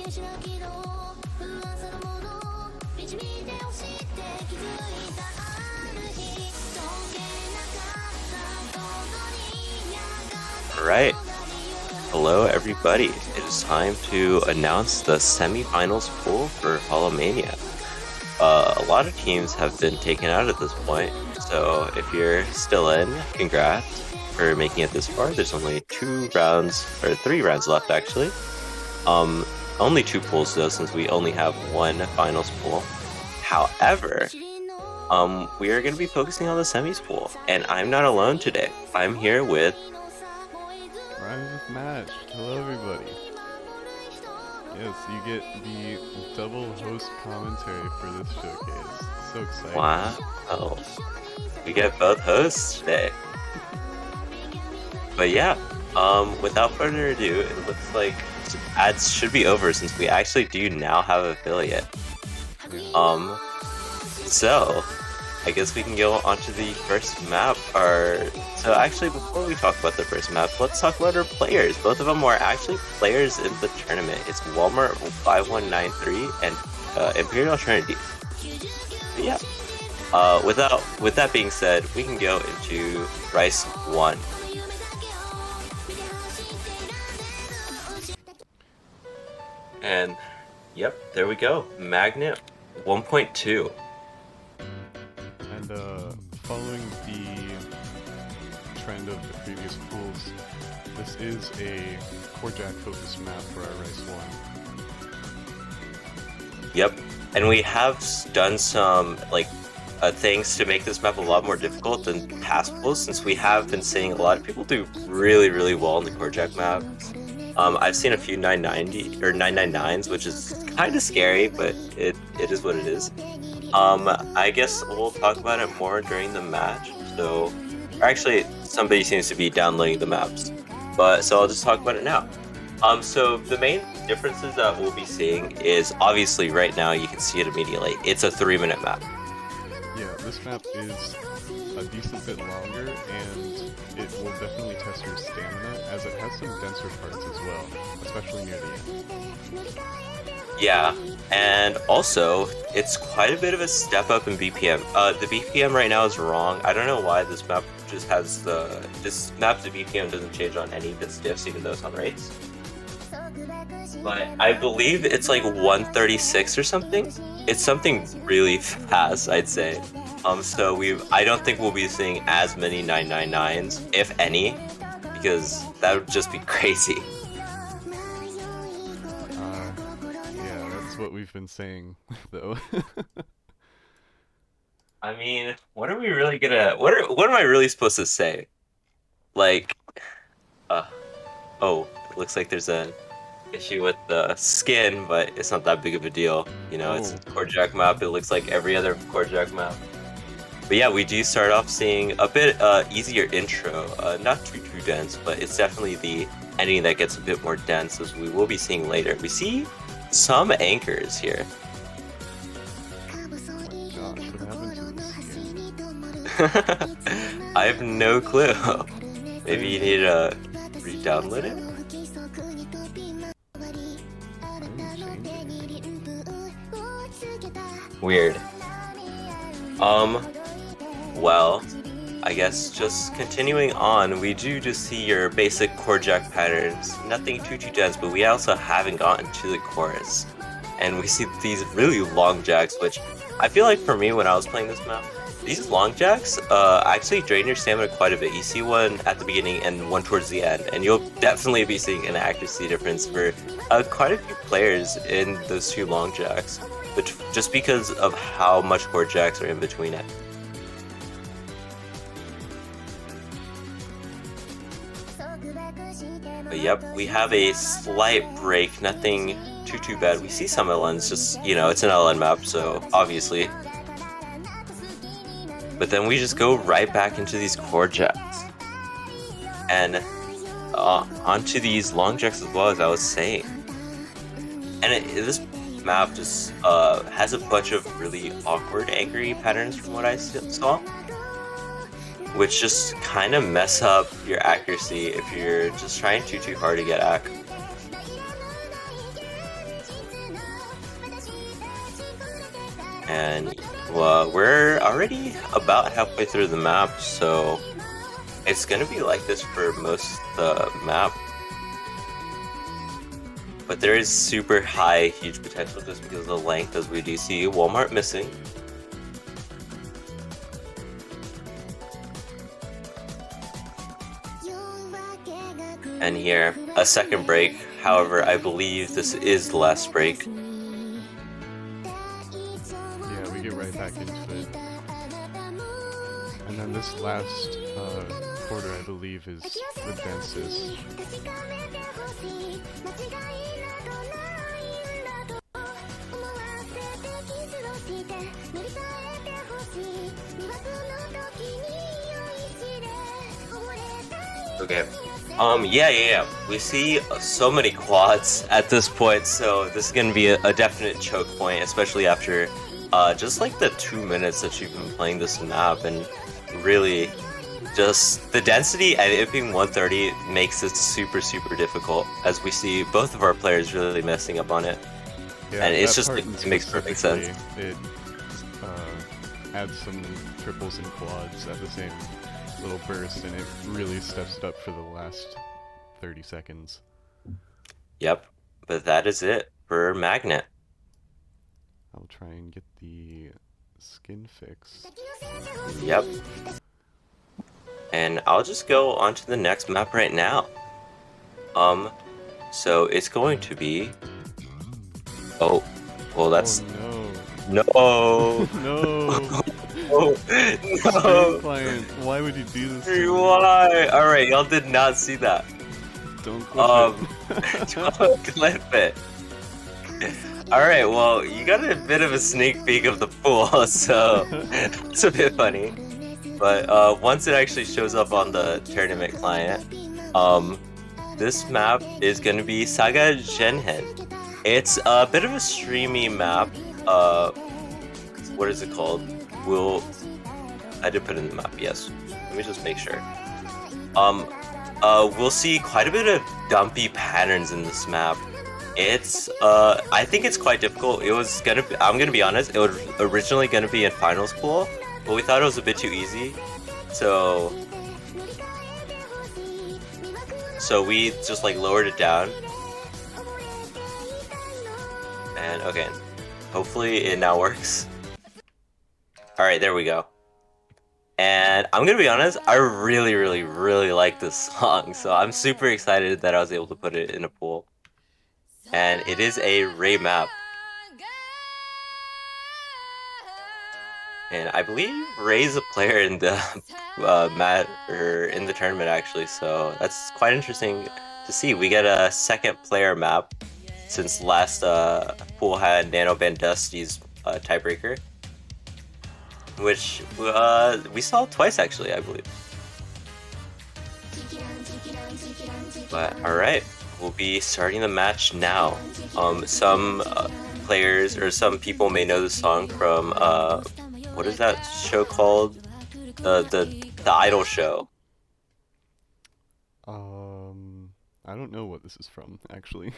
Alright, hello everybody. It is time to announce the semifinals pool for Holomania. A lot of teams have been taken out at this point, so if you're still in, congrats for making it this far. There's only 3 rounds left actually. Only 2 pools though, since we only have 1 finals pool. However, we are going to be focusing on the semis pool, and I'm not alone today. I'm here with Match. Hello everybody. Yes, you get the double host commentary for this showcase. So exciting. Wow. We get both hosts today. But yeah, without further ado, it looks like ads should be over since we actually do now have an affiliate. So I guess we can go on to the first map. So actually, before we talk about the first map, let's talk about our players. Both of them were actually players in the tournament. It's Walmart 5193 and Imperial Trinity. But yeah. With that being said, we can go into Rice 1. And yep, there we go. Magnet 1.2. And following the trend of the previous pools, this is a core jack focused map for our Rice 1. Yep, and we have done some things to make this map a lot more difficult than past pools, since we have been seeing a lot of people do really well in the core jack map. I've seen a few 990 or 999s, which is kind of scary, but it is what it is. I guess we'll talk about it more during the match. So, actually, somebody seems to be downloading the maps, so I'll just talk about it now. So the main differences that we'll be seeing is obviously right now you can see it immediately. It's a 3-minute map. Yeah, this map is a decent bit longer, and it will definitely test your stamina, as it has some denser parts as well, especially near the end. Yeah, and also, it's quite a bit of a step up in BPM. The BPM right now is wrong. I don't know why this map just has this map, the BPM doesn't change on any of its diffs, even though it's on rates. But I believe it's like 136 or something. It's something really fast, I'd say. So I don't think we'll be seeing as many 999s, if any, because that would just be crazy. Yeah, that's what we've been saying, though. I mean, what are we really gonna? What am I really supposed to say? Oh, it looks like there's an issue with the skin, but it's not that big of a deal. You know, It's a core jack map. It looks like every other core jack map. But yeah, we do start off seeing a bit easier intro. Not too dense, but it's definitely the ending that gets a bit more dense, as we will be seeing later. We see some anchors here. Gosh, what happened to the skin? I have no clue. Maybe you need to re-download it? Weird. Well, I guess just continuing on, we do just see your basic core jack patterns. Nothing too dense, but we also haven't gotten to the chorus. And we see these really long jacks, which I feel like for me when I was playing this map, these long jacks actually drain your stamina quite a bit. You see one at the beginning and one towards the end, and you'll definitely be seeing an accuracy difference for quite a few players in those 2 long jacks, but just because of how much core jacks are in between it. But yep, we have a slight break, nothing too bad. We see some LNs, just, it's an LN map, so obviously. But then we just go right back into these core jacks. And onto these long jacks as well, as I was saying. And this map just has a bunch of really awkward angry patterns from what I saw. which just kind of mess up your accuracy if you're just trying too hard to get ac. And well, we're already about halfway through the map, so it's gonna be like this for most of the map. But there is super high, huge potential just because of the length, as we do see Walmart missing. And here, a second break. However, I believe this is the last break. Yeah, we get right back into it. And then this last quarter, I believe, is the densest. Okay. Yeah. We see so many quads at this point, so this is gonna be a definite choke point, especially after just like the 2 minutes that you've been playing this map, and really just the density at it being 130 makes it super difficult, as we see both of our players really messing up on it. Yeah, and it's just part it makes perfect sense. It adds some triples and quads at the same little burst, and it really steps it up for the last 30 seconds. Yep, but that is it for Magnet. I'll try and get the skin fixed. Yep. And I'll just go on to the next map right now. So it's going to be... Oh, well that's... Oh No! no! No! Oh, no! Client, why would you do this to me? Why? Alright, y'all did not see that. Don't clip it. Don't clip it. Alright, well, you got a bit of a sneak peek of the pool, so it's a bit funny. But once it actually shows up on the tournament client, this map is going to be Saga Genhen. It's a bit of a streamy map. What is it called? I did put in the map, yes. Let me just make sure. We'll see quite a bit of dumpy patterns in this map. It's, I think it's quite difficult. I'm gonna be honest, it was originally gonna be in finals pool, but we thought it was a bit too easy. So we just like lowered it down. And okay, hopefully it now works. Alright, there we go. And I'm gonna be honest, I really like this song, so I'm super excited that I was able to put it in a pool. And it is a Ray map. And I believe Ray's a player in the in the tournament actually, so that's quite interesting to see. We get a second player map since last pool had Nano Bandusty's tiebreaker, which we saw twice actually, I believe. But alright, we'll be starting the match now. Some players or some people may know the song from what is that show called? The Idol show. I don't know what this is from, actually.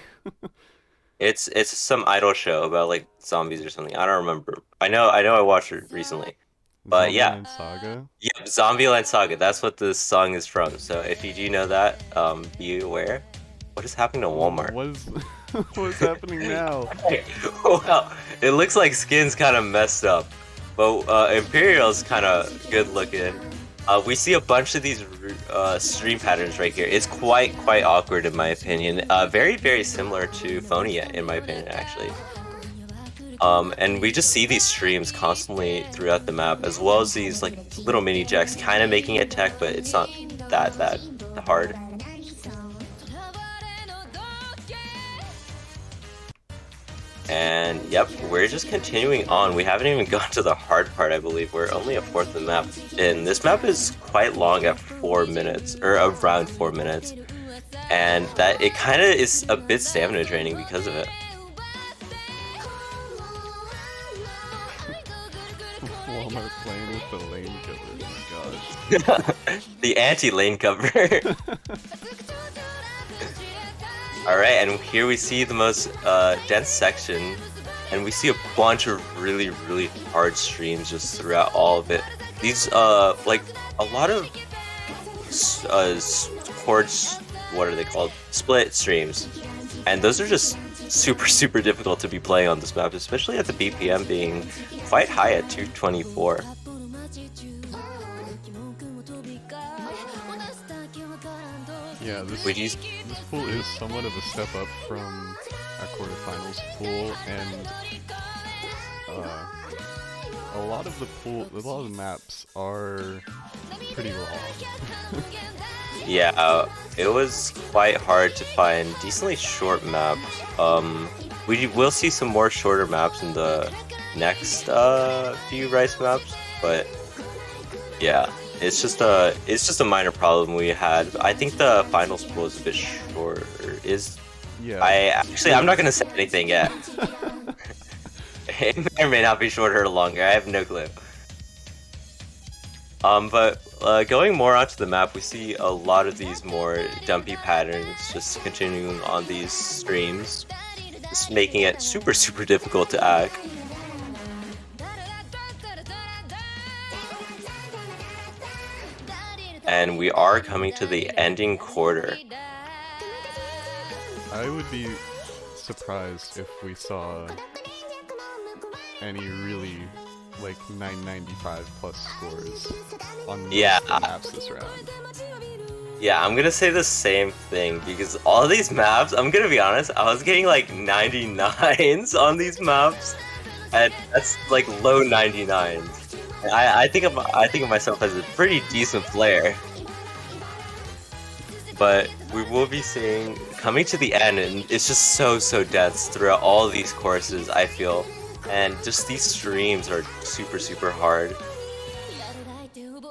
It's some idol show about like zombies or something. I don't remember. I know I watched it recently. But yeah. Zombieland Saga? Yeah, Zombieland Saga. That's what this song is from. So if you do know that, be aware. What is happening to Walmart? What's happening now? Well, it looks like Skin's kind of messed up, but Imperial's kind of good looking. We see a bunch of these stream patterns right here. It's quite awkward in my opinion. Very similar to Phonia in my opinion actually. And we just see these streams constantly throughout the map, as well as these like little mini jacks kind of making it tech, but it's not that hard. And yep, we're just continuing on. We haven't even gone to the hard part, I believe. We're only a fourth of the map. And this map is quite long at 4 minutes, or around 4 minutes. And that it kind of is a bit stamina draining because of it. Walmart playing with the lane cover, oh my gosh. The anti-lane cover. Alright, and here we see the most dense section and we see a bunch of really, really hard streams just throughout all of it. These, like, a lot of chords, what are they called? Split streams. And those are just super, super difficult to be playing on this map, especially at the BPM being quite high at 224. Yeah, Would you? this pool is somewhat of a step up from our quarterfinals pool, and a lot of the maps are pretty long. Yeah, it was quite hard to find decently short maps. We will see some more shorter maps in the next few Rice maps, but yeah, it's just a minor problem we had. I think the finals pool is a bit shorter. Yeah. I'm not gonna say anything yet. It may or may not be shorter or longer. I have no clue. But going more onto the map, we see a lot of these more dumpy patterns just continuing on these streams, just making it super, super difficult to act. And we are coming to the ending quarter. I would be surprised if we saw any really like 995 plus scores on most of the maps this round. Yeah, I'm gonna say the same thing because all of these maps, I'm gonna be honest, I was getting like 99s on these maps, and that's like low 99s. And I think of myself as a pretty decent player. But we will be seeing coming to the end, and it's just so dense throughout all of these courses, I feel. And just these streams are super, super hard.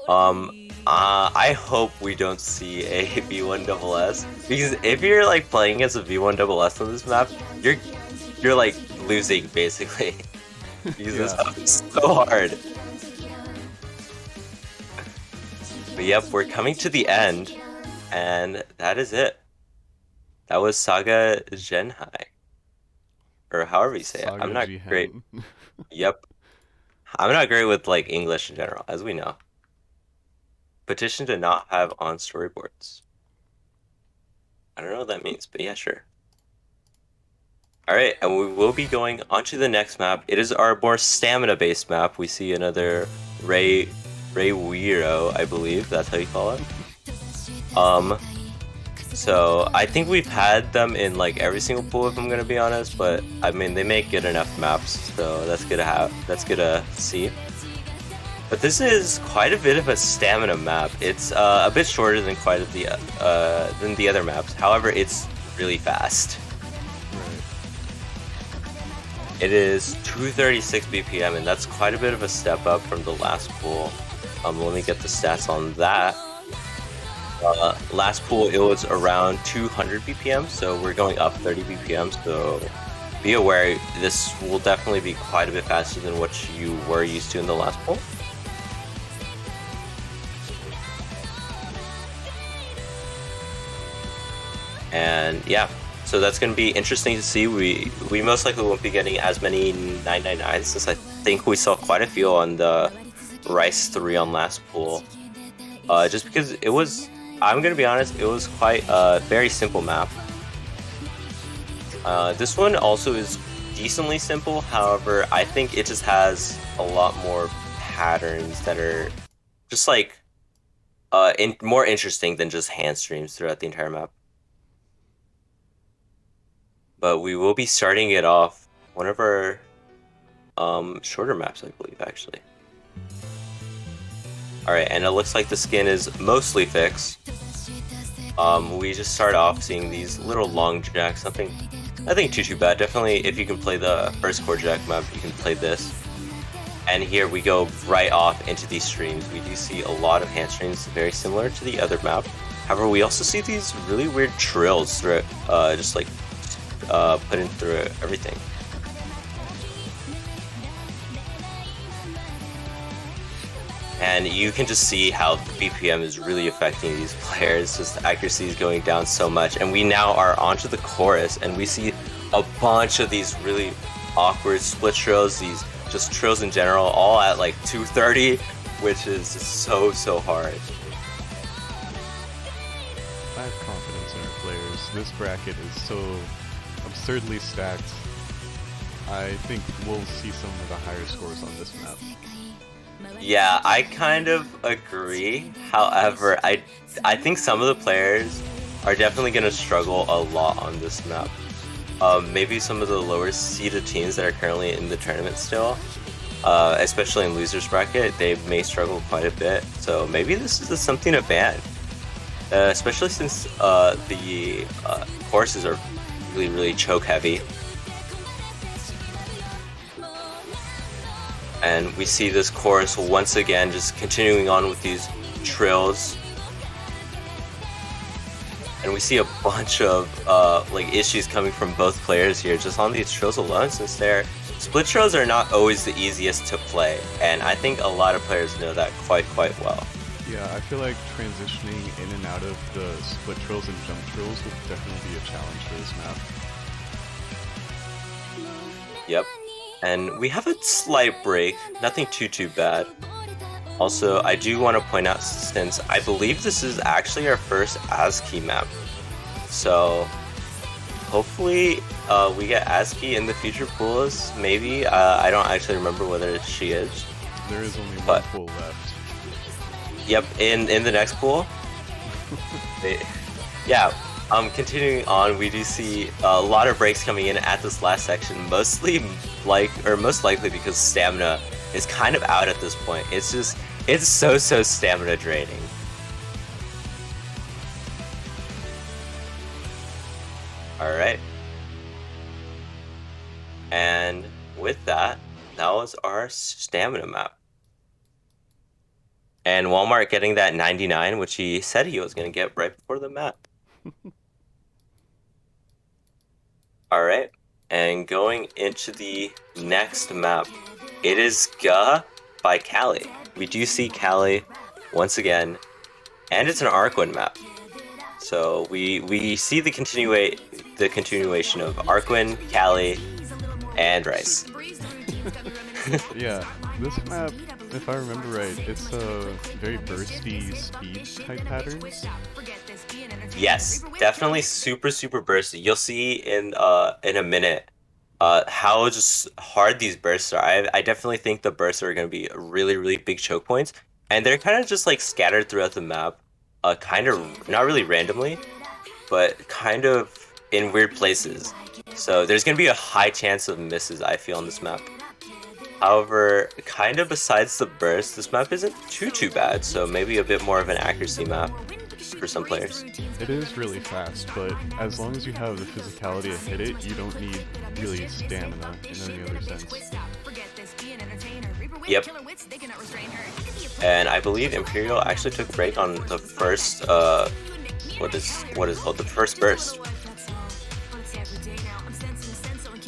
I hope we don't see a V1SS, because if you're like playing as a V1SS on this map, you're like losing basically. Because this map is so hard. But yep, we're coming to the end, and that is it. That was Saga Genhai. Or however you say it. I'm not great. Yep. I'm not great with like English in general, as we know. Petition to not have on storyboards. I don't know what that means, but yeah, sure. Alright, and we will be going onto the next map. It is our more stamina-based map. We see another Ray Weiro, I believe. That's how you call it. So I think we've had them in like every single pool, if I'm gonna be honest, but I mean they make good enough maps, so that's good to see. But this is quite a bit of a stamina map. It's a bit shorter than than the other maps. However, it's really fast. It is 236 BPM, and that's quite a bit of a step up from the last pool. Let me get the stats on that. Last pool it was around 200 BPM, so we're going up 30 BPM, so be aware this will definitely be quite a bit faster than what you were used to in the last pool. And yeah, so that's going to be interesting to see. We most likely won't be getting as many 999s, since I think we saw quite a few on the Rice 3 on last pool. Just because it was, I'm going to be honest, it was quite a very simple map. This one also is decently simple, however, I think it just has a lot more patterns that are just like more interesting than just hand streams throughout the entire map. But we will be starting it off one of our shorter maps, I believe, actually. Alright, and it looks like the skin is mostly fixed. We just start off seeing these little long jacks, nothing too bad. Definitely, if you can play the first core jack map, you can play this. And here we go right off into these streams. We do see a lot of hand streams, very similar to the other map. However, we also see these really weird trills through it, just like put in through everything. And you can just see how the BPM is really affecting these players. Just accuracy is going down so much. And we now are onto the chorus, and we see a bunch of these really awkward split trills, these just trills in general, all at like 230, which is just so hard. I have confidence in our players. This bracket is so absurdly stacked. I think we'll see some of the higher scores on this map. Yeah, I kind of agree. However, I think some of the players are definitely going to struggle a lot on this map. Maybe some of the lower seeded teams that are currently in the tournament still, especially in losers bracket, they may struggle quite a bit. So maybe this is something to ban, especially since the courses are really choke heavy. And we see this course once again just continuing on with these trills. And we see a bunch of like issues coming from both players here just on these trills alone, since their split trills are not always the easiest to play, and I think a lot of players know that quite well. Yeah, I feel like transitioning in and out of the split trills and jump trills would definitely be a challenge for this map. Yep. And we have a slight break, nothing too bad. Also, I do want to point out, since I believe this is actually our first ASCII map, so hopefully we get ASCII in the future pools, maybe. I don't actually remember whether she is. There is only one pool left. Yep, in the next pool. Yeah, continuing on, we do see a lot of breaks coming in at this last section, most likely because stamina is kind of out at this point. It's so stamina draining. Alright. And with that, that was our stamina map. And Walmart getting that 99, which he said he was going to get right before the map. Alright, and going into the next map, it is Ga by Cali. We do see Cali once again, and it's an Arcwind map. So we see the continuation of Arcwind, Cali, and Rice. Yeah, this map, if I remember right, it's a very bursty speed type patterns. Yes, definitely super bursty. You'll see in a minute how just hard these bursts are. I definitely think the bursts are going to be really big choke points, and they're kind of just like scattered throughout the map, kind of not really randomly, but kind of in weird places. So there's going to be a high chance of misses, I feel, on this map. However, kind of besides the burst, this map isn't too bad, so maybe a bit more of an accuracy map for some players. It is really fast, but as long as you have the physicality to hit it, you don't need really stamina in any other sense. Yep. And I believe Imperial actually took a break on the first what is called the first burst.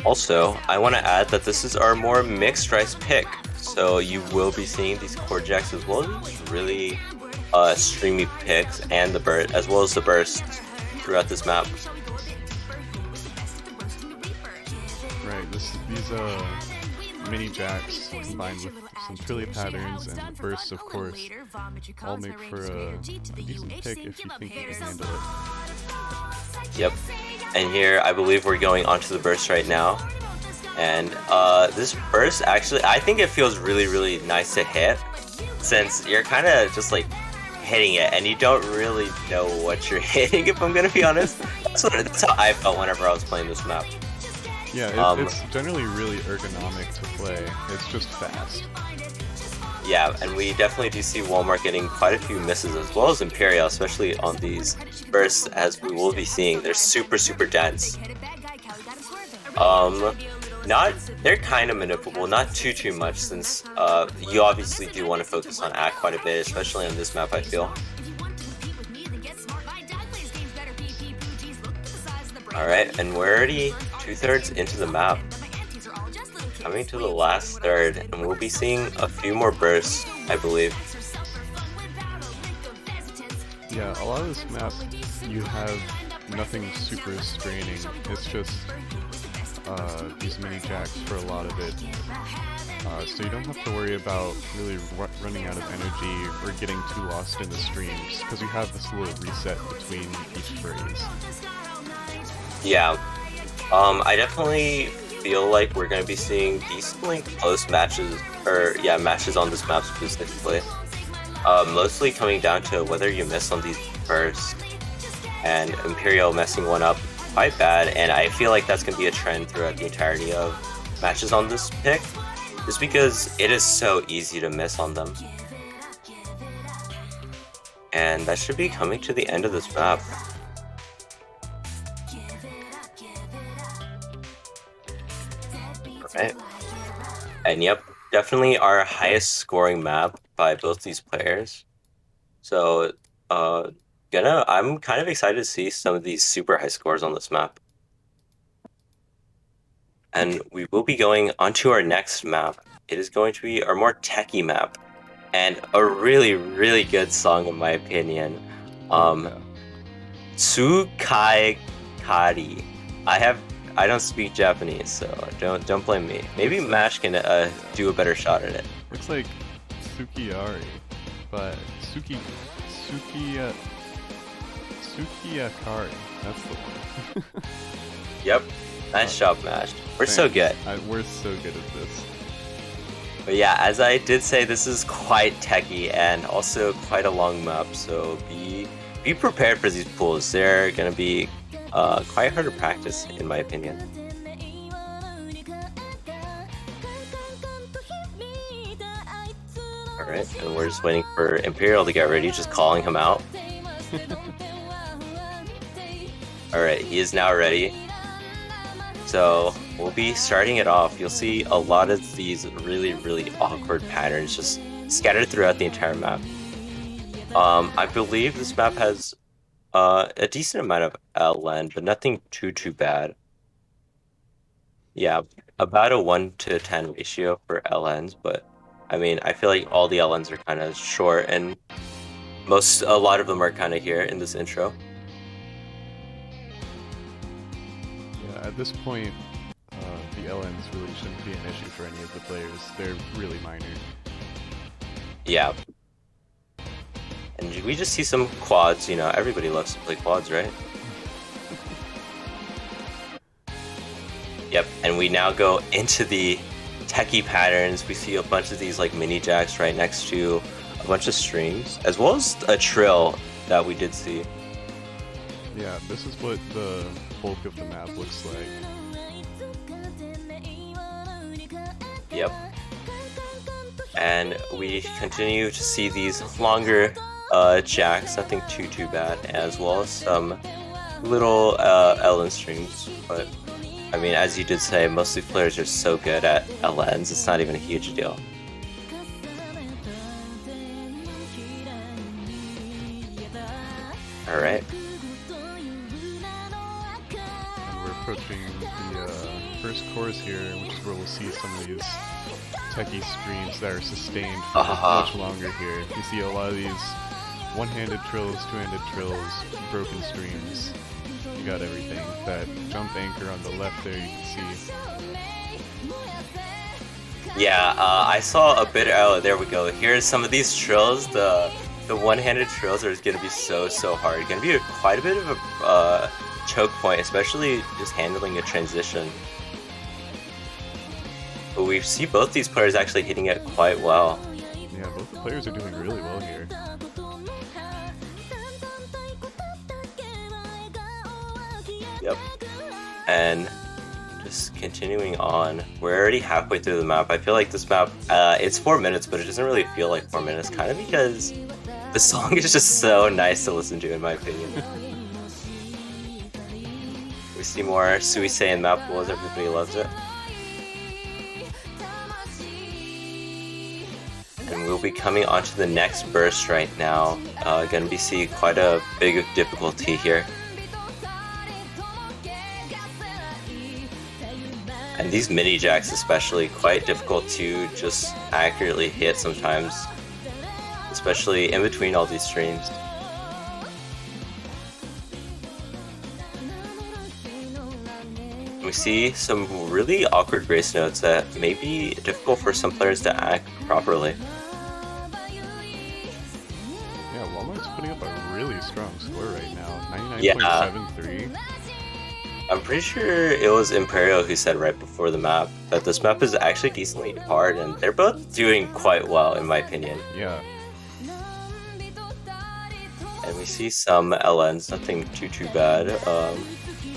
Also, I want to add that this is our more mixed rice pick, so you will be seeing these core jacks as well as really streamy picks and the burst, as well as the burst throughout this map. Right, these mini jacks combined with some trilly patterns and bursts, of course, all make for a decent pick if you think you can handle it. Yep. And here, I believe we're going onto the burst right now. And this burst, actually, I think it feels really nice to hit, since you're kind of just like hitting it and you don't really know what you're hitting, if I'm gonna be honest. That's how I felt whenever I was playing this map. Yeah, it's generally really ergonomic to play. It's just fast. Yeah, and we definitely do see Walmart getting quite a few misses, as well as Imperial, especially on these bursts, as we will be seeing. They're super dense. They're kind of manipulable, not too much, since you obviously do want to focus on act quite a bit, especially on this map, I feel. Alright, and we're already 2/3 into the map. Coming to the last third, and we'll be seeing a few more bursts, I believe. Yeah, a lot of this map, you have nothing super straining. It's just these mini jacks for a lot of it. So you don't have to worry about really running out of energy or getting too lost in the streams, because you have this little reset between each phrase. Yeah, I definitely feel like we're going to be seeing decently close matches, or yeah, matches on this map specifically. Mostly coming down to whether you miss on these first, and Imperial messing one up quite bad, and I feel like that's going to be a trend throughout the entirety of matches on this pick, just because it is so easy to miss on them. And that should be coming to the end of this map. Alright. And yep, definitely our highest scoring map by both these players. So, I'm kind of excited to see some of these super high scores on this map. And we will be going onto our next map. It is going to be our more techie map, and a really, really good song in my opinion. Tsukai Kari. I don't speak Japanese, so don't blame me. Maybe Mash can do a better shot at it. Looks like Sukiyari, but Sukiyakari. That's the one. Yep. Nice job, Mash. We're so good. We're so good at this. But yeah, as I did say, this is quite techy and also quite a long map, so be prepared for these pools. They're gonna be quite hard to practice, in my opinion. Alright, and we're just waiting for Imperial to get ready, just calling him out. Alright, he is now ready. So we'll be starting it off. You'll see a lot of these really, really awkward patterns just scattered throughout the entire map. I believe this map has a decent amount of LN, but nothing too bad. Yeah, about a 1 to 10 ratio for LNs, but I mean, I feel like all the LNs are kind of short, and a lot of them are kind of here in this intro. At this point, the LNs really shouldn't be an issue for any of the players. They're really minor. Yeah. And we just see some quads, you know, everybody loves to play quads, right? Yep, and we now go into the techie patterns. We see a bunch of these like mini jacks right next to a bunch of streams, as well as a trill that we did see. Yeah, this is what the bulk of the map looks like. Yep. And we continue to see these longer jacks, nothing too bad, as well as some little LN streams. But I mean, as you did say, most of the players are so good at LNs, it's not even a huge deal. Alright. Approaching the first course here, which is where we'll see some of these techie streams that are sustained for much longer here. You see a lot of these one-handed trills, two-handed trills, broken streams. You got everything. That jump anchor on the left there, you can see. Yeah, I saw a bit. Oh, there we go. Here's some of these trills. The one-handed trills are going to be so hard. Going to be quite a bit of a choke point, especially just handling a transition. But we see both these players actually hitting it quite well. Yeah, both the players are doing really well here. Yep. And just continuing on, we're already halfway through the map. I feel like this map, it's 4 minutes, but it doesn't really feel like 4 minutes, kind of because the song is just so nice to listen to, in my opinion. We see more Suisei and map pools, everybody loves it. And we'll be coming on to the next burst right now. Gonna be seeing quite a big difficulty here. And these mini jacks especially, quite difficult to just accurately hit sometimes. Especially in between all these streams. We see some really awkward grace notes that may be difficult for some players to act properly. Yeah, Walmart's putting up a really strong score right now, Yeah, 99.73. I'm pretty sure it was Imperial who said right before the map that this map is actually decently hard, and they're both doing quite well in my opinion. Yeah. And we see some LNs, nothing too bad.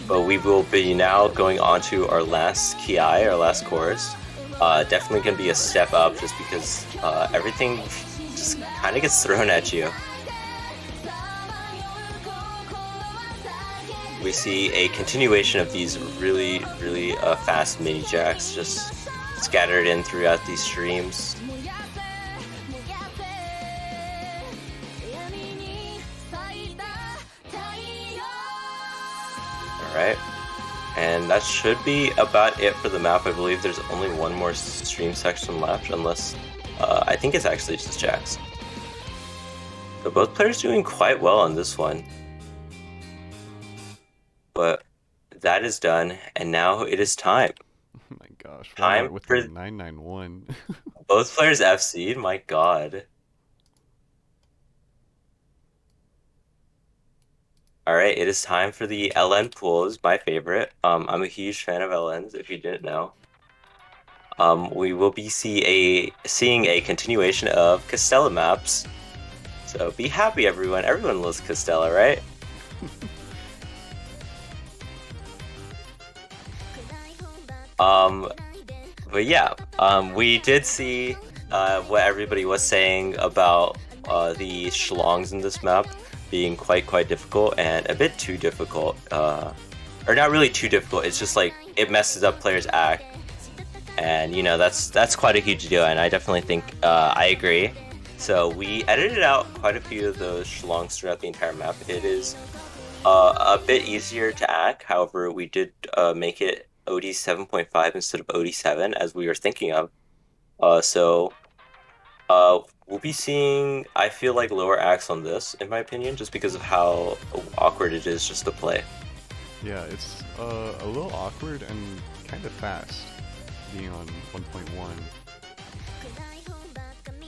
But we will be now going on to our last Ki, our last course. Definitely going to be a step up just because everything just kind of gets thrown at you. We see a continuation of these really fast mini jacks just scattered in throughout these streams. Alright, and that should be about it for the map. I believe there's only one more stream section left, unless I think it's actually just jacks. So both players doing quite well on this one. But that is done, and now it is time. Oh my gosh, Time Walmart with for a 991. both players FC'd, my god. Alright, it is time for the LN pools, my favorite. I'm a huge fan of LNs, if you didn't know. We will be seeing a continuation of Castella maps. So be happy, everyone. Everyone loves Castella, right? But yeah, we did see what everybody was saying about the schlongs in this map being quite difficult and a bit too difficult. Or not really too difficult, it's just like it messes up players' act. And you know, that's quite a huge deal, and I definitely think I agree. So we edited out quite a few of those schlongs throughout the entire map. It is a bit easier to act, however, we did make it OD 7.5 instead of OD 7 as we were thinking of. We'll be seeing, I feel like, lower acts on this, in my opinion, just because of how awkward it is just to play. Yeah, it's a little awkward and kind of fast, being on 1.1.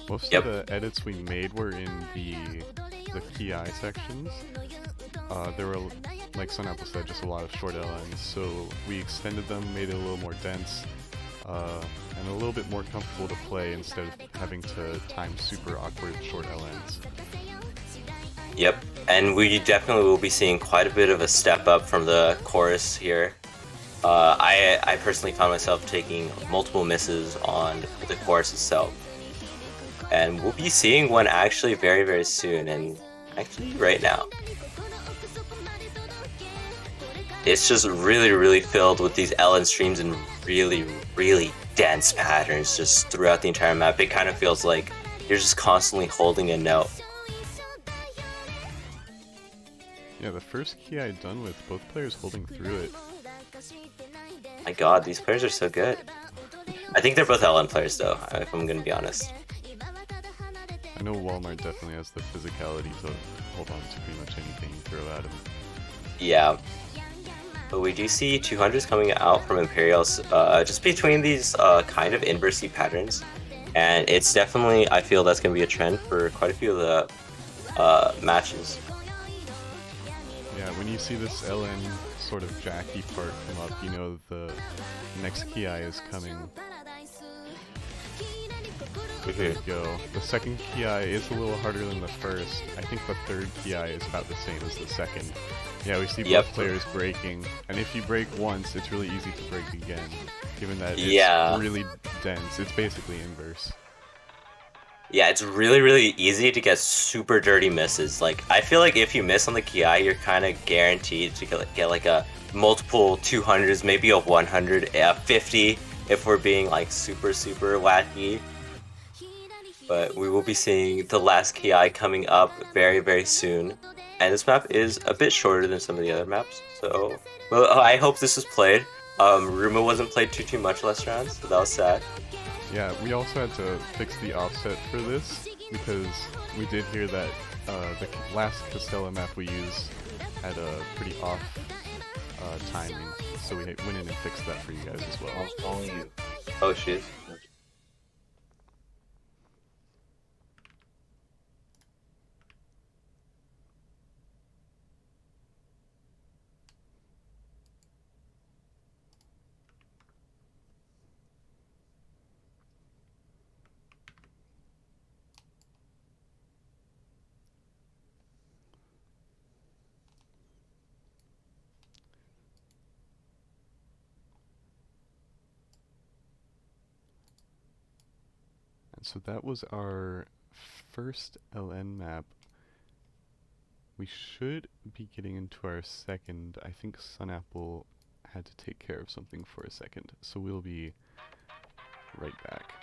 Most of the edits we made were in the Ki sections. There were, like Sunapple said, just a lot of short LNs, so we extended them, made it a little more dense, and a little bit more comfortable to play instead of having to time super awkward short LNs. Yep, and we definitely will be seeing quite a bit of a step up from the chorus here. I personally found myself taking multiple misses on the chorus itself. And we'll be seeing one actually very soon, and actually right now. It's just really filled with these LN streams and really dense patterns just throughout the entire map. It kind of feels like you're just constantly holding a note. Yeah, the first Ki I done with both players holding through it. My god, these players are so good. I think they're both LN players though, if I'm gonna be honest. I know Walmart definitely has the physicality to hold on to pretty much anything you throw at him. Yeah. But we do see 200s coming out from Imperials just between these kind of inversey patterns. And it's definitely, I feel that's going to be a trend for quite a few of the matches. Yeah, when you see this LN sort of jacky part come up, you know the next Ki is coming. There you go. The second Ki is a little harder than the first. I think the third Ki is about the same as the second. Yeah, we see both players breaking, and if you break once, it's really easy to break again, given that it's really dense. It's basically inverse. Yeah, it's really easy to get super dirty misses. Like, I feel like if you miss on the Ki, you're kind of guaranteed to get like a multiple 200s, maybe a 100, a 50, if we're being like super wacky. But we will be seeing the last Ki coming up very soon. And this map is a bit shorter than some of the other maps, so well, I hope this was played. Ruma wasn't played too much last round, so that was sad. Yeah, we also had to fix the offset for this, because we did hear that the last Castella map we used had a pretty off timing, so we went in and fixed that for you guys as well. Only you. Oh, she is. And so that was our first LN map. We should be getting into our second. I think Sunapple had to take care of something for a second, so we'll be right back.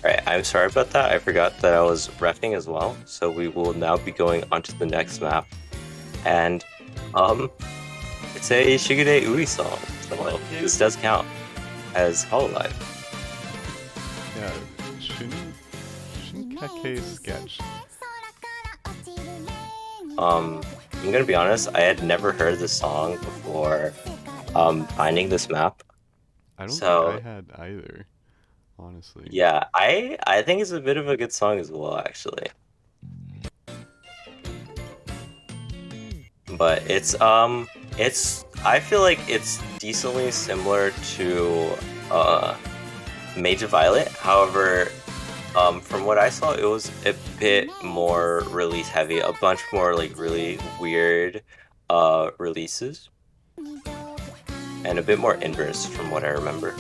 Alright, I'm sorry about that. I forgot that I was reffing as well. So we will now be going on to the next map. And, it's a Shigure Ui song. So this does count as Hololive. Yeah, Shinkake sketch. I'm gonna be honest, I had never heard this song before finding this map. I don't So, think I had either, honestly. yeah, I think it's a bit of a good song as well, actually. But it's I feel like it's decently similar to Mage of Violet. However, from what I saw, it was a bit more release heavy, a bunch more like really weird releases, and a bit more inverse from what I remember.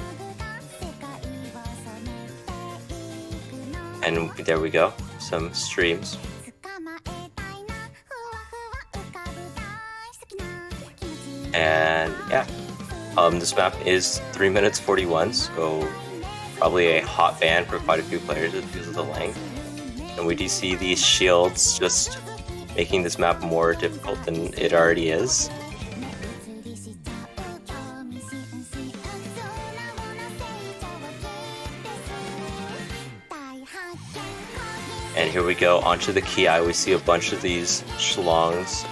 And there we go, some streams. And yeah, this map is 3 minutes 41, so probably a hot ban for quite a few players because of the length. And we do see these shields just making this map more difficult than it already is. And here we go onto the Ki. We see a bunch of these shlongs,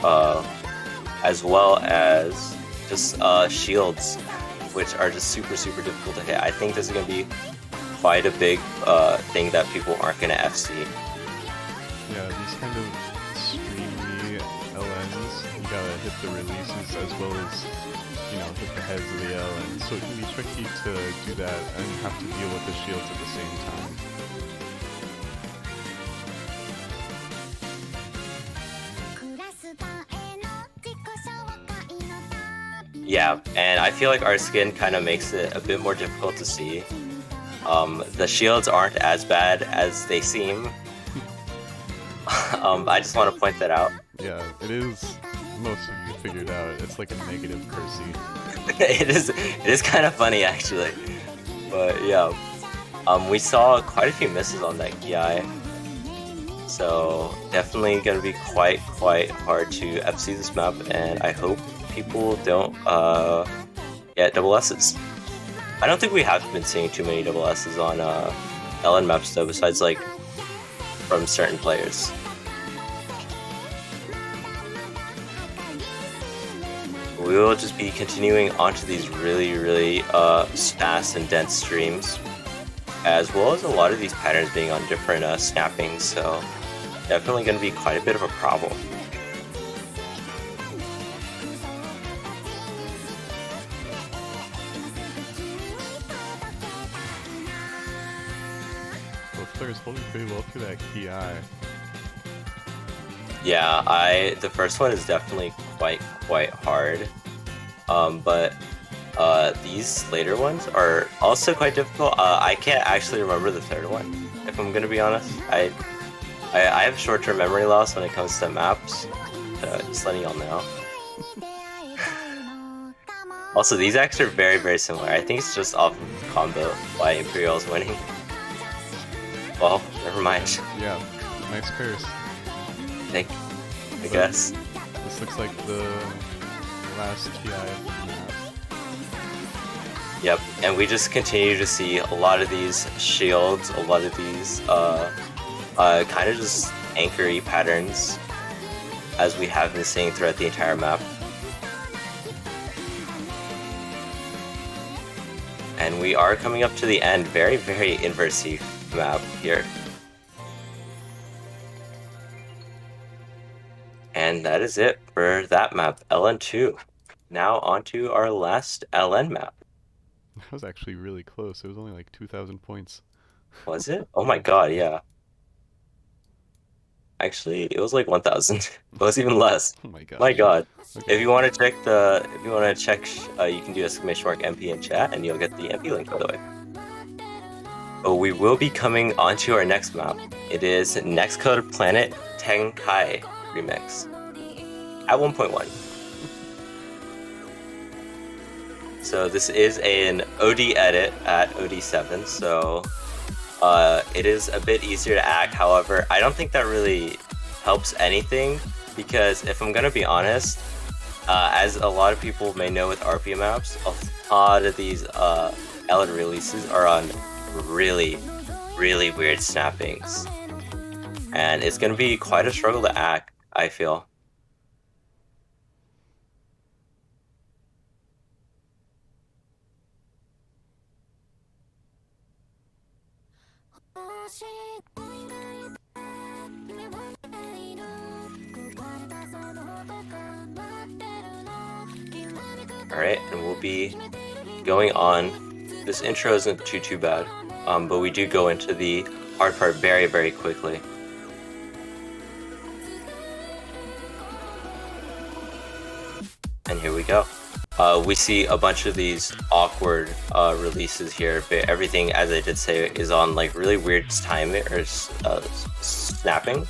as well as just shields, which are just super difficult to hit. I think this is going to be quite a big thing that people aren't going to FC. Yeah, these kind of streamy LNs, you gotta hit the releases as well as, you know, hit the heads of the LN. So it can be tricky to do that and have to deal with the shields at the same time. Yeah, and I feel like our skin kind of makes it a bit more difficult to see. The shields aren't as bad as they seem. I just want to point that out. Yeah, it is. Most of you figured out. It's like a negative cursey. It is kind of funny actually. But yeah, we saw quite a few misses on that Ki. So definitely gonna be quite hard to FC this map, and I hope people don't get double S's. I don't think we have been seeing too many double S's on LN maps though, besides like from certain players. We will just be continuing onto these really fast and dense streams, as well as a lot of these patterns being on different snappings, so definitely going to be quite a bit of a problem. Both players holding pretty well through that Ki. Yeah, the first one is definitely quite hard, but these later ones are also quite difficult. I can't actually remember the third one, if I'm gonna be honest. I have short-term memory loss when it comes to maps, just letting y'all know. Also, these acts are very similar. I think it's just off of combo why Imperial's winning. Well, never mind. Yeah, nice curse. I guess. This looks like the last Ki of the map. Yep, and we just continue to see a lot of these shields, a lot of these kind of just anchory patterns as we have been seeing throughout the entire map. And we are coming up to the end. Very, very inversey map here. And that is it for that map, LN2. Now on to our last LN map. That was actually really close. It was only like 2,000 points. Was it? Oh my god, yeah. Actually, it was like 1,000. It was even less. Oh my My gosh. god. Okay. If you want to check, you can do !MP in chat, and you'll get the MP link, by the way. But we will be coming onto our next map. It is Next Code Planet Tenkai Remix at 1.1. So this is an OD edit at OD7, so it is a bit easier to act. However, I don't think that really helps anything, because if I'm gonna be honest, as a lot of people may know with RP maps, a lot of these LN releases are on really, really weird snappings. And it's gonna be quite a struggle to act, I feel. Alright, and we'll be going on. This intro isn't too bad, but we do go into the hard part very, very quickly. And here we go. We see a bunch of these awkward releases here, but everything, as I did say, is on like really weird timing or snapping.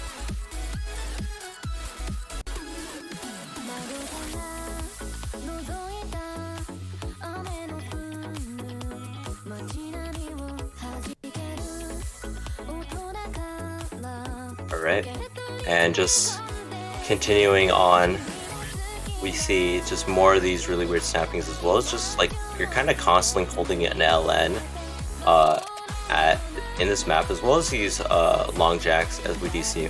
Alright, and just continuing on, we see just more of these really weird snappings, as well as just like you're kind of constantly holding an LN in this map, as well as these long jacks, as we do see.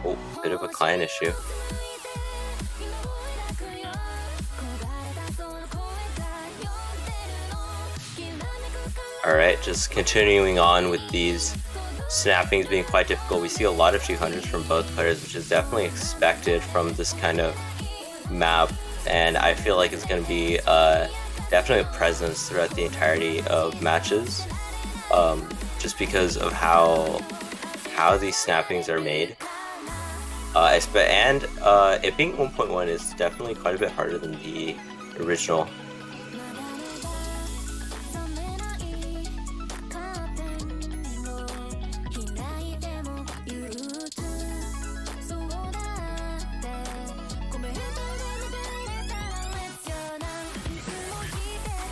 Oh, bit of a client issue. Alright, just continuing on with these snappings being quite difficult. We see a lot of 200s from both players, which is definitely expected from this kind of map, and I feel like it's going to be definitely a presence throughout the entirety of matches, just because of how these snappings are made. And it being 1.1 is definitely quite a bit harder than the original.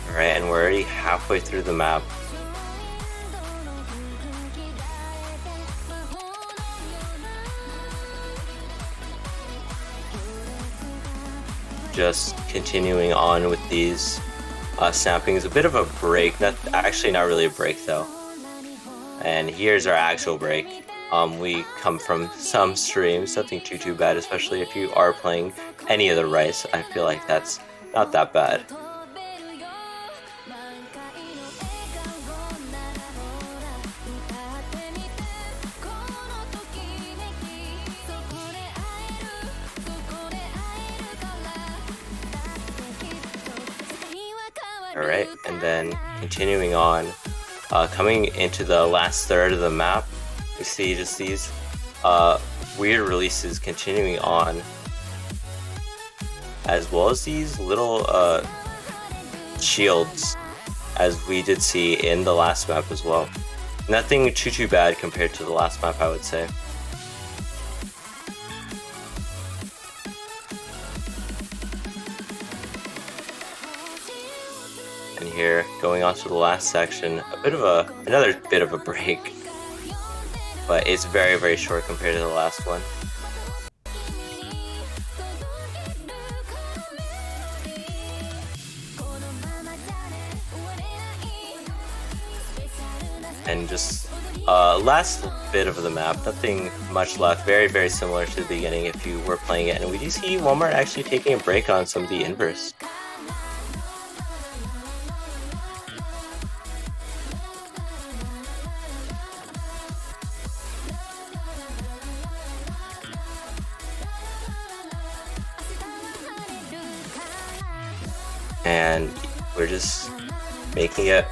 Alright, and we're already halfway through the map. Just continuing on with these snappings. A bit of a break, not really a break though. And here's our actual break. We come from some streams, nothing too bad, especially if you are playing any of the rice. I feel like that's not that bad. Alright, and then continuing on, coming into the last third of the map, we see just these weird releases continuing on, as well as these little shields, as we did see in the last map as well. Nothing too bad compared to the last map, I would say. And here, going on to the last section, another bit of a break, but it's very short compared to the last one. Last bit of the map, nothing much left. Very, very similar to the beginning if you were playing it. And we do see Walmart actually taking a break on some of the inverse. And we're just making it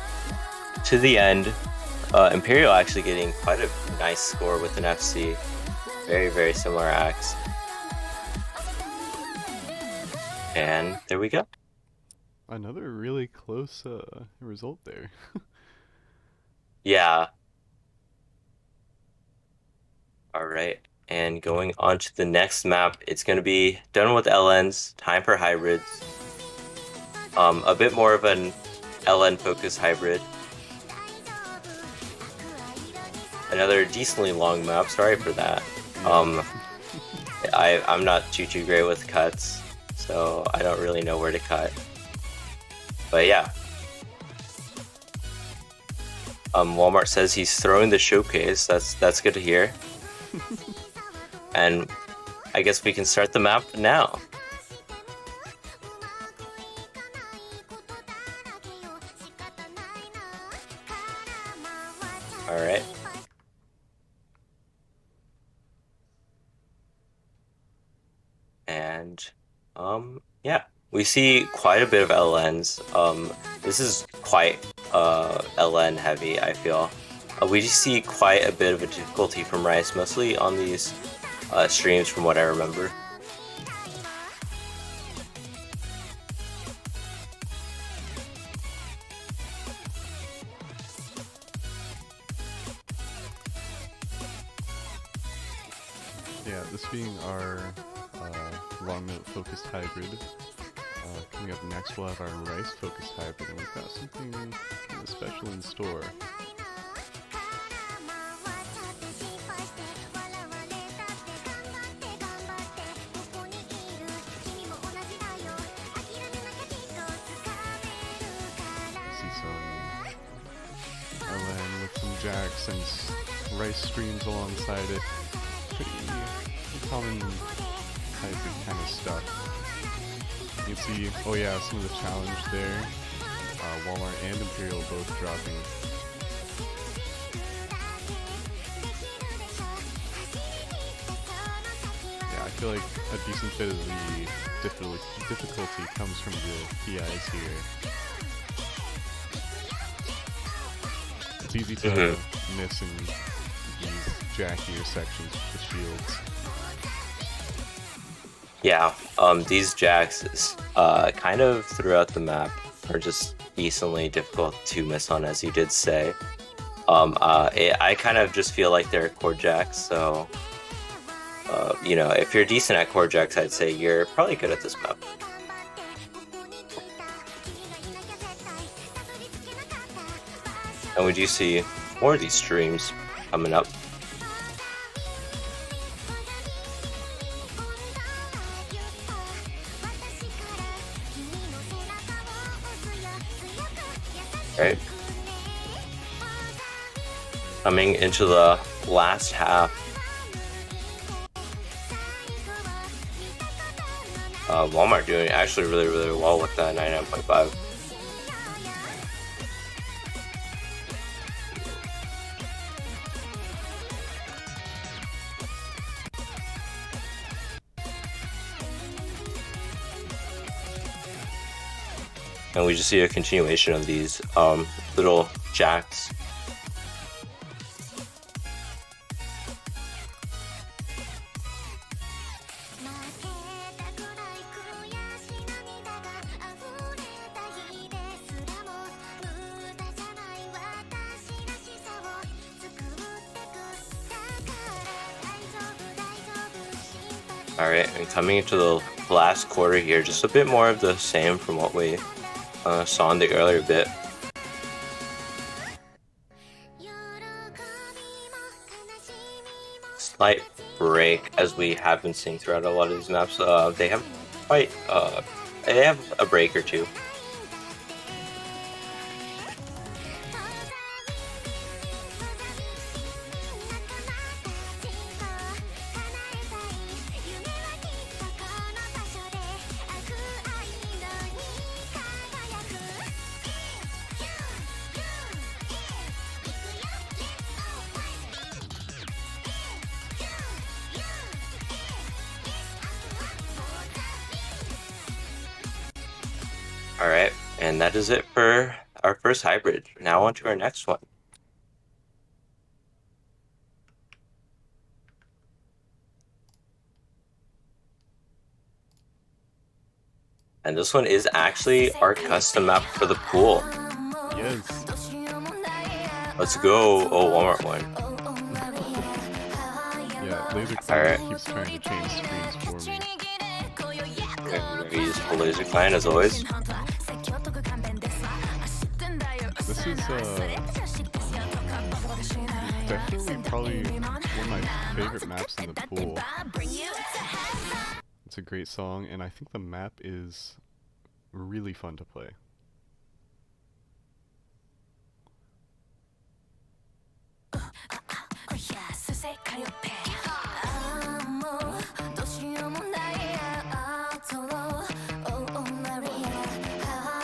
to the end. Imperial actually getting quite a nice score with an FC. Very, very similar acts. And there we go. Another really close result there. Yeah. All right. And going on to the next map, it's going to be done with LNs, time for hybrids. A bit more of an LN focused hybrid. Another decently long map, sorry for that. I'm not too great with cuts, so I don't really know where to cut. But yeah. Walmart says he's throwing the showcase. That's good to hear. And I guess we can start the map now. All right. And yeah, we see quite a bit of LNs. This is quite LN heavy, I feel. We just see quite a bit of a difficulty from Rice, mostly on these streams from what I remember. Yeah, this being our long note focused hybrid. Coming up next, we'll have our rice focused hybrid, and we've got something kind of special in store. See some LN with some jacks and rice streams alongside it. Pretty common hybrid kind of stuff. You can see, oh yeah, some of the challenge there. Walmart and Imperial both dropping. Yeah, I feel like a decent bit of the difficulty comes from the PIs here. It's easy to miss in these jackier sections with the shields. Yeah, these jacks, kind of throughout the map, are just decently difficult to miss on, as you did say. I kind of just feel like they're core jacks, so, you know, if you're decent at core jacks, I'd say you're probably good at this map. And we do see more of these streams coming up. Right. Coming into the last half. Walmart doing actually really well with that 99.5. And we just see a continuation of these little jacks. Alright, and coming into the last quarter here, just a bit more of the same from what we saw in the earlier bit. Slight break, as we have been seeing throughout a lot of these maps. They have quite, they have a break or two. Alright, and that is it for our first hybrid. Now on to our next one. And this one is actually our custom map for the pool. Yes. Let's go. Oh, one more one. Yeah, Laser Alright. keeps trying to change screens for me. We're gonna use the laser client as always. This is definitely probably one of my favorite maps in the pool. It's a great song, and I think the map is really fun to play.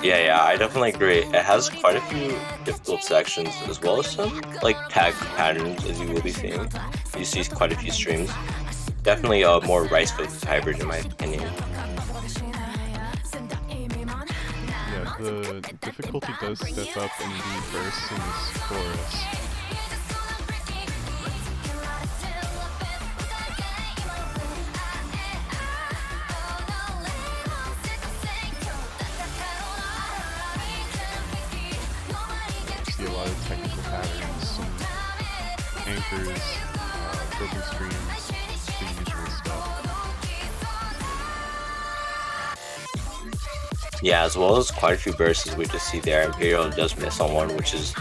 Yeah, I definitely agree. It has quite a few difficult sections as well as some like tag patterns, as you will be seeing. You see quite a few streams. Definitely a more rice-focused hybrid in my opinion. Yeah, the difficulty does step up in the verse and the chorus. See a lot of technical patterns, some anchors, broken streams, the usual stuff. Yeah, as well as quite a few bursts we just see there. Imperial does miss on one, which is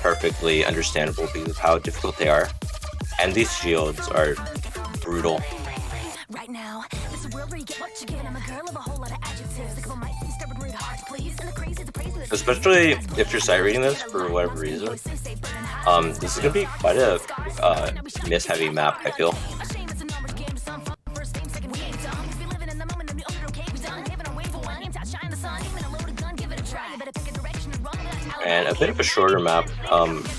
perfectly understandable because of how difficult they are. And these shields are brutal. Especially if you're sight reading this for whatever reason. This is gonna be quite a miss-heavy map, I feel. And a bit of a shorter map,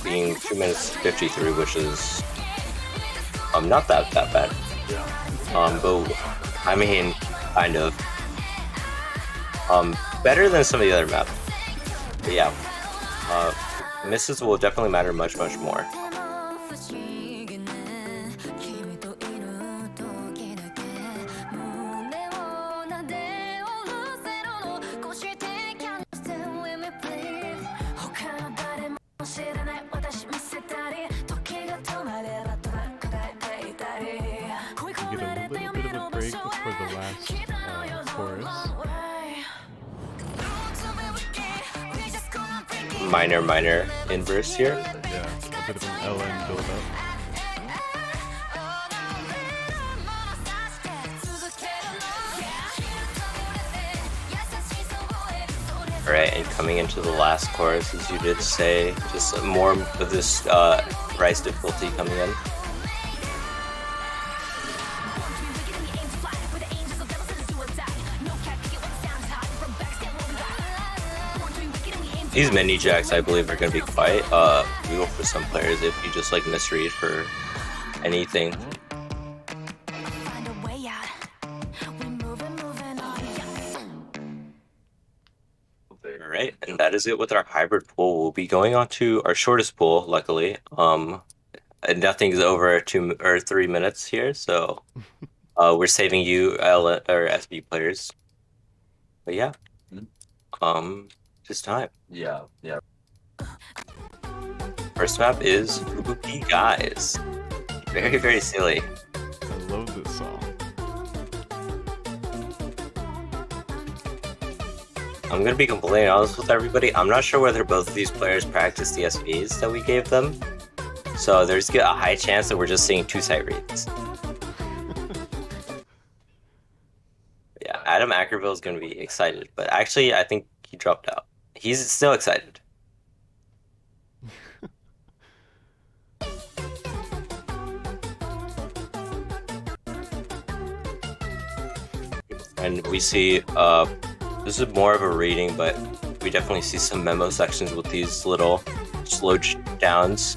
being 2 minutes 53, which is not that bad. But I mean, kind of. Better than some of the other maps. But yeah, misses will definitely matter much more. You get a little bit of a break before the last chorus. Minor inverse here. Yeah, a bit of an LN build up. Alright, and coming into the last chorus, as you did say, just more of this rice difficulty coming in. These mini jacks, I believe, are going to be quite brutal for some players if you just like misread for anything. Alright, and that is it with our hybrid pool. We'll be going on to our shortest pool, luckily. And nothing's over 2 or 3 minutes here, so we're saving you or SB players. But yeah, it's time. Yeah. First map is Fubuki Guys. Very silly. I love this song. I'm gonna be completely honest with everybody. I'm not sure whether both of these players practice the SVs that we gave them. So there's a high chance that we're just seeing 2 sight reads. Yeah, Adam Ackerville is gonna be excited, but actually I think he dropped out. He's still excited. And we see, this is more of a reading, but we definitely see some memo sections with these little slow downs.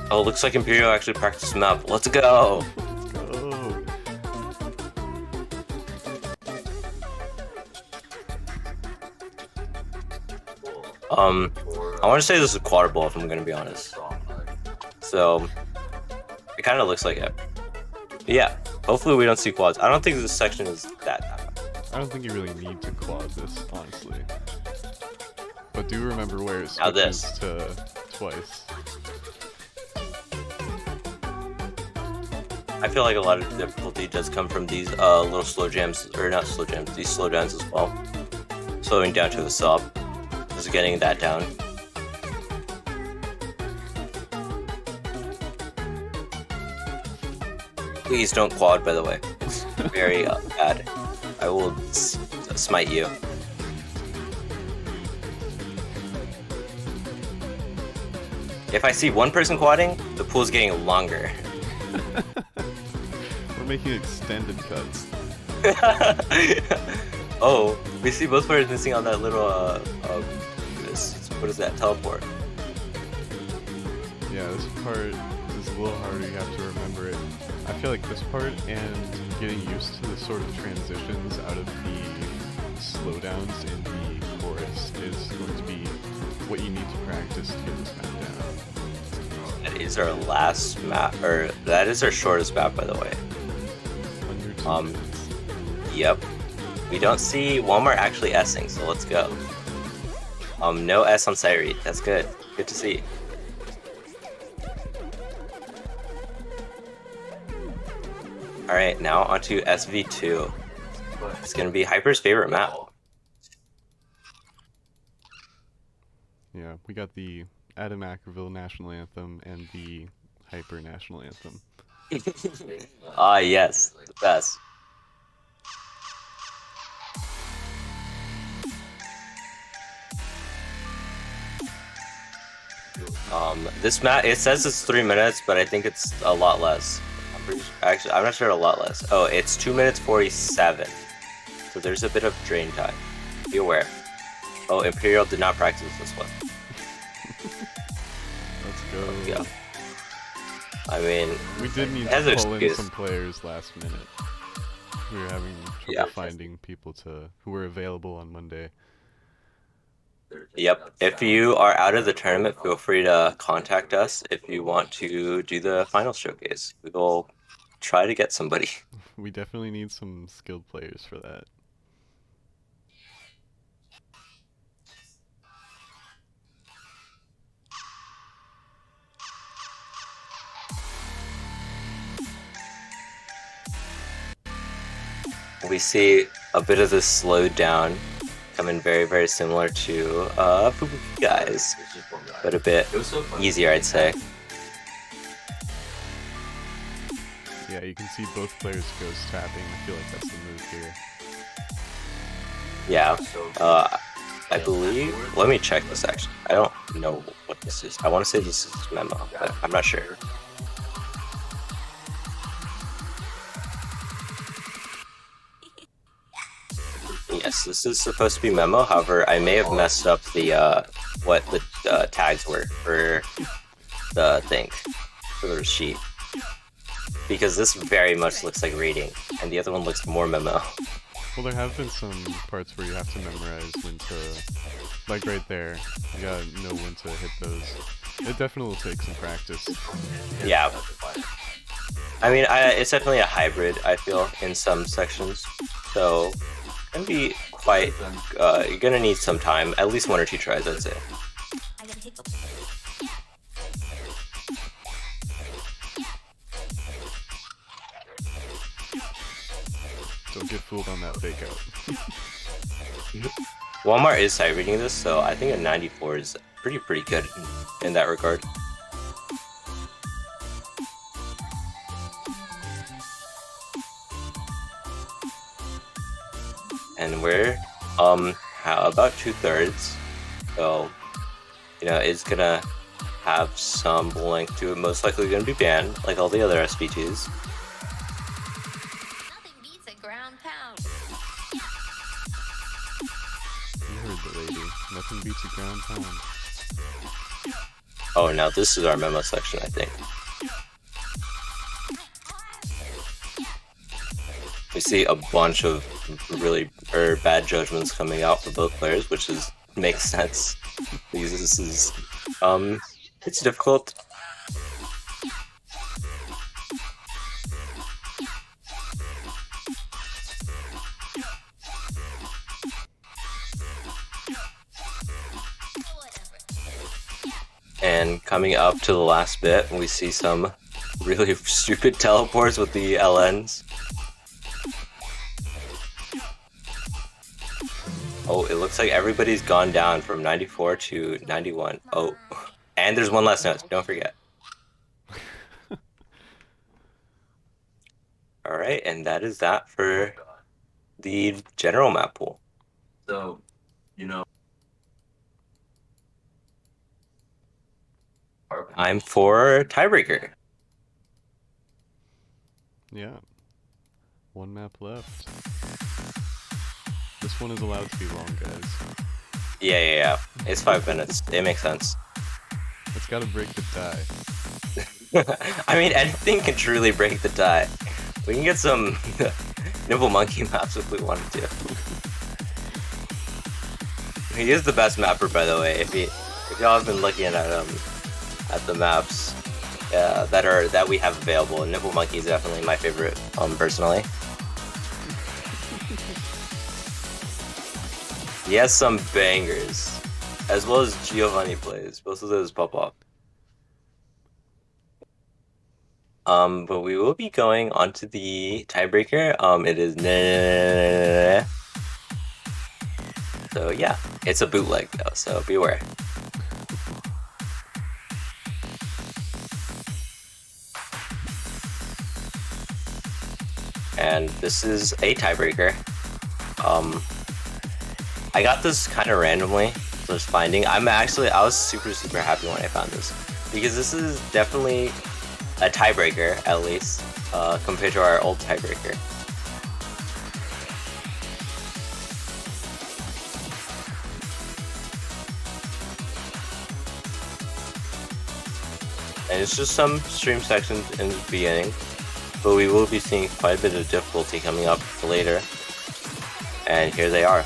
Oh, looks like Imperial actually practiced the map. Let's go! Let's go. I want to say this is quad ball if I'm gonna be honest. So it kind of looks like it. But yeah, hopefully we don't see quads. I don't think this section is that bad. I don't think you really need to quad this, honestly. But do remember where it Now switches this. to twice. I feel like a lot of the difficulty does come from these little slow jams, or not slow jams, these slow downs as well. Slowing down to the sub, just getting that down. Please don't quad, by the way. It's very bad. I will smite you. If I see one person quadding, the pool's getting longer. We're making extended cuts. Oh, we see both players missing on that little what is that, teleport? Yeah, this part is a little harder, you have to remember it. I feel like this part and getting used to the sort of transitions out of the slowdowns in the chorus is going to be what you need to practice to get this map down. That is our last map, or that is our shortest map, by the way. Under 2 minutes. Yep. We don't see Walmart actually S-ing, so let's go. No S on site read. That's good. Good to see. Alright, now onto SV2. It's gonna be Hyper's favorite map. Yeah, we got the Adam Ackerville National Anthem and the Hyper National Anthem. Ah, yes. The best. This map, it says it's 3 minutes, but I think it's a lot less. Actually, I'm not sure, a lot less. Oh, it's 2 minutes 47. So there's a bit of drain time. Be aware. Oh, Imperial did not practice this one. Let's go. Yeah. I mean, We did need as to an pull in excuse. some players last minute. We were having trouble Yeah. finding people who were available on Monday. Yep. If you are out of the tournament, feel free to contact us if you want to do the final showcase. We will try to get somebody. We definitely need some skilled players for that. We see a bit of this slowed down, coming very, very similar to Fubuki guys, but a bit easier, I'd say. Yeah, you can see both players ghost tapping. I feel like that's the move here. Yeah. I believe. Let me check this actually. I don't know what this is. I want to say this is memo, but I'm not sure. Yes, this is supposed to be memo. However, I may have messed up the what the tags were for the thing, for the sheet, because this very much looks like reading, and the other one looks more memo. Well, there have been some parts where you have to memorize when to, like right there, you gotta know when to hit those. It definitely will take some practice. Yeah. I mean, it's definitely a hybrid, I feel, in some sections. So, it's gonna be quite, you're gonna need some time, at least 1 or 2 tries, I'd say. Don't get fooled on that fake out. Walmart is sight reading this, so I think a 94 is pretty good in that regard. And we're about 2/3, so you know it's gonna have some length to it. Most likely gonna be banned, like all the other SB2s. Nothing beats a ground pound. You heard the lady. Nothing beats a ground pound. Oh, now this is our memo section, I think. We see a bunch of really bad judgments coming out for both players, which makes sense. because this is it's difficult. And coming up to the last bit, we see some really stupid teleports with the LNs. Oh, it looks like everybody's gone down from 94 to 91. Oh, and there's one last note, don't forget. Alright, and that is that for the general map pool. So, you know, Time for tiebreaker. Yeah. One map left. This one is allowed to be long, guys. Yeah. It's 5 minutes. It makes sense. It's gotta break the tie. I mean, anything can truly break the tie. We can get some Nimble Monkey maps if we wanted to. He is the best mapper, by the way. If y'all have been looking at the maps that we have available, Nimble Monkey is definitely my favorite, personally. He has some bangers, as well as Giovanni plays. Both of those pop off. But we will be going on to the tiebreaker. It is so yeah, it's a bootleg though, so beware. And this is a tiebreaker. I got this kind of randomly, just finding. I was super happy when I found this, because this is definitely a tiebreaker, at least, compared to our old tiebreaker. And it's just some stream sections in the beginning, but we will be seeing quite a bit of difficulty coming up later. And here they are.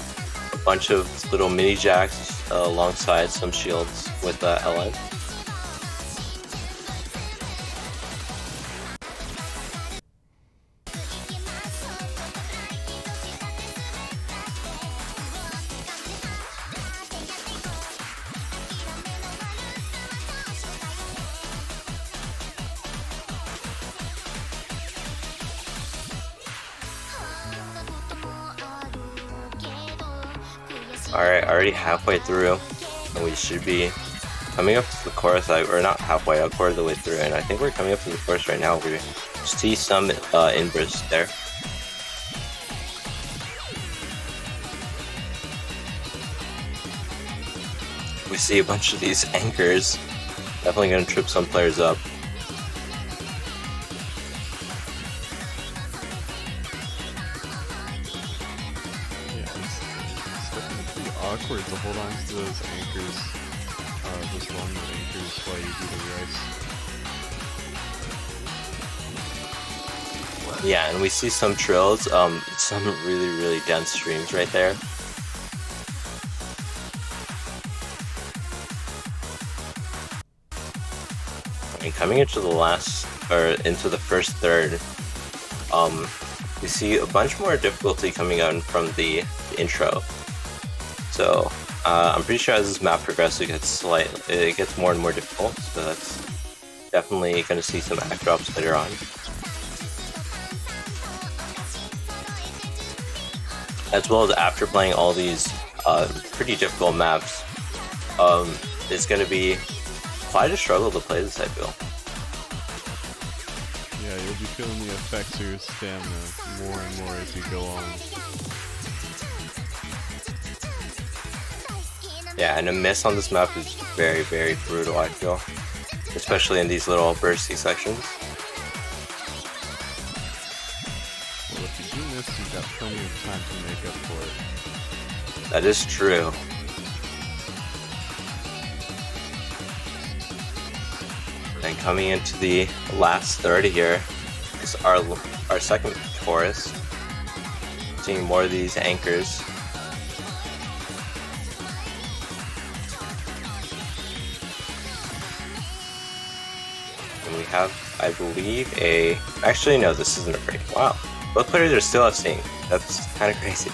A bunch of little mini jacks alongside some shields with LN. Alright, already halfway through, and we should be coming up to the chorus, or not halfway, a quarter of the way through, and I think we're coming up to the chorus right now. We see some inbursts there. We see a bunch of these anchors, definitely going to trip some players up. Awkward to hold on to those anchors, those long anchors while you do the race. Yeah, and we see some trills, some really dense streams right there. And coming into the into the first third, we see a bunch more difficulty coming out from the intro. So I'm pretty sure as this map progresses, it gets more and more difficult. So that's definitely going to see some act drops later on. As well as after playing all these pretty difficult maps, it's going to be quite a struggle to play this, I feel. Yeah, you'll be feeling the effects of your stamina more and more as you go on. Yeah, and a miss on this map is very brutal, I feel. Especially in these little bursty sections. Well, if you do miss, you've got plenty of time to make up for it. That is true. And coming into the last third here is our second chorus. Seeing more of these anchors. And we have, I believe, a... Actually, no, this isn't a break. Wow. Both players are still up seeing. That's kind of crazy.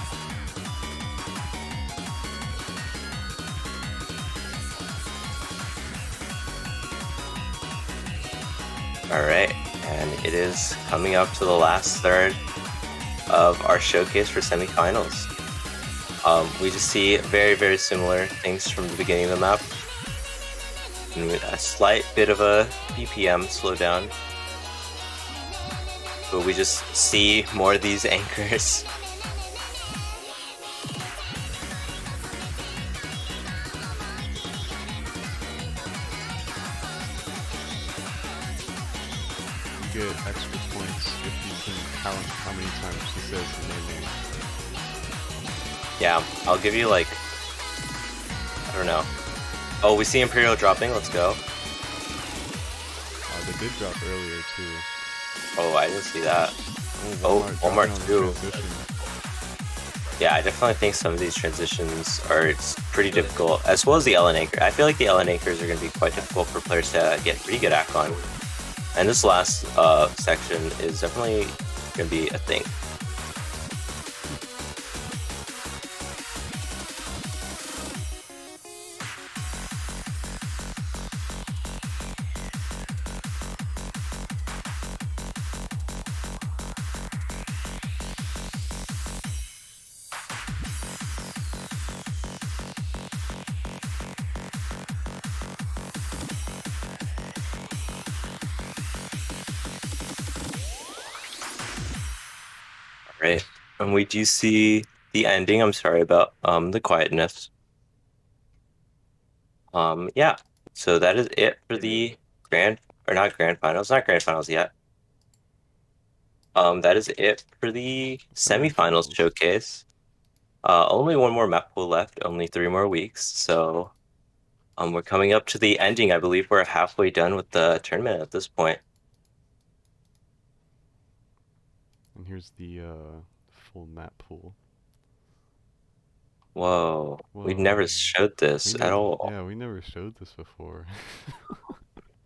Alright, and it is coming up to the last third of our showcase for semifinals. We just see very, very similar things from the beginning of the map. And a slight bit of a BPM slowdown. But we just see more of these anchors. You get extra points if you can count how many times she says the name. Yeah, I'll give you like... I don't know. Oh, we see Imperial dropping, let's go. They did drop earlier too. Oh, I didn't see that. Oh, Walmart too. Transition. Yeah, I definitely think some of these transitions are pretty difficult, as well as the LN anchor. I feel like the LN anchors are going to be quite difficult for players to get pretty good at on. And this last section is definitely going to be a thing. Right, and we do see the ending. I'm sorry about the quietness. Yeah, so that is it for the not grand finals yet. That is it for the semifinals showcase. Only one more map pool left, only 3 more weeks, so we're coming up to the ending. I believe we're halfway done with the tournament at this point. And here's the full map pool. Whoa, we Whoa. never showed this at all. Yeah, we never showed this before.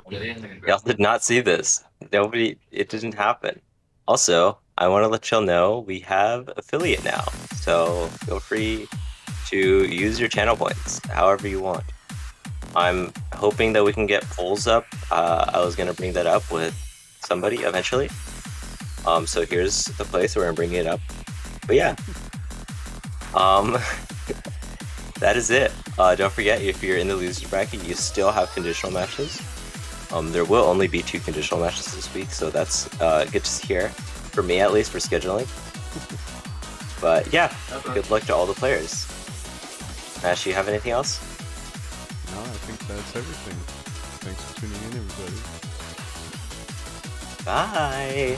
Y'all did not see this. Nobody, it didn't happen. Also, I want to let y'all know we have affiliate now, so feel free to use your channel points however you want. I'm hoping that we can get polls up. I was gonna bring that up with somebody eventually. So here's the place where I'm bringing it up. But yeah, that is it. Don't forget, if you're in the losers bracket, you still have conditional matches. There will only be 2 conditional matches this week, so that's good to hear. For me, at least, for scheduling. But yeah, good luck to all the players. Ash, you have anything else? No, I think that's everything. Thanks for tuning in, everybody. Bye!